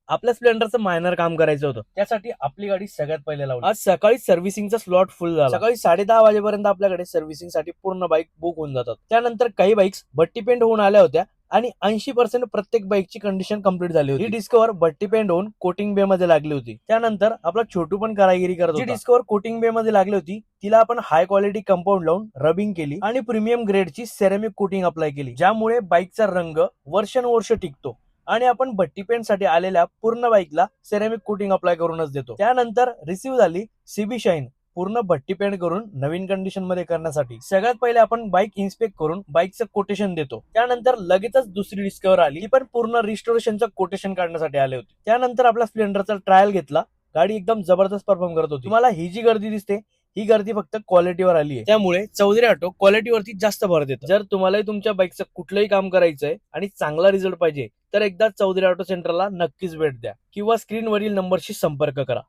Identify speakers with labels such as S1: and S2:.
S1: आपल्या स्प्लेंडरचं मायनर काम करायचं होतं, त्यासाठी आपली गाडी सगळ्यात पहिले लावली. आज सकाळी सर्व्हिसिंगचा स्लॉट फुल झाला. सकाळी 10:30 वाजेपर्यंत आपल्याकडे सर्व्हिसिंगसाठी पूर्ण बाईक बुक होऊन जातात. त्यानंतर काही बाईक्स भट्टी पेंट होऊन आल्या होत्या आणि 80% प्रत्येक बाईकची कंडिशन कंप्लीट झाली होती. ही डिस्कवर भट्टी पेंट होऊन कोटिंग बे मध्ये लागली होती. त्यानंतर आपला छोटू पण कारागिरी करत होता. जी डिस्कवर कोटिंग बे मध्ये लागली होती तिला आपण हाय क्वालिटी कंपाऊंड लावून रबिंग केली आणि प्रीमियम ग्रेडची सेरेमिक कोटिंग अप्लाय केली, ज्यामुळे बाईकचा रंग वर्षानुवर्ष टिकतो. आणि आपण भट्टी पेंट साठी आलेल्या पूर्ण बाईकला सेरेमिक कोटिंग अप्लाय करूनच देतो. त्यानंतर रिसीव्ह झाली सीबी शाईन पूर्ण भट्टी पेंट करून नवीन कंडिशन मध्ये करण्यासाठी. सगळ्यात पहिले आपण बाईक इन्स्पेक्ट करून बाईकचं कोटेशन देतो. त्यानंतर लगेचच दुसरी डिस्कवर आली, ती पण पूर्ण रिस्टोरेशनचं कोटेशन काढण्यासाठी आले होते. त्यानंतर आपला स्प्लेंडरचा ट्रायल घेतला. गाडी एकदम जबरदस्त परफॉर्म करत होती. तुम्हाला ही जी गर्दी दिसते ही गर्दी फक्त क्वालिटीवर आली आहे, त्यामुळे चौधरी ऑटो क्वालिटीवरती जास्त भर देतं. जर तुम्हालाही तुमच्या बाईकचं कुठलंही काम करायचंय आणि चांगला रिझल्ट पाहिजे तर एकदा चौधरी ऑटो सेंटरला नक्कीच भेट द्या किंवा स्क्रीनवरील नंबरशी संपर्क करा.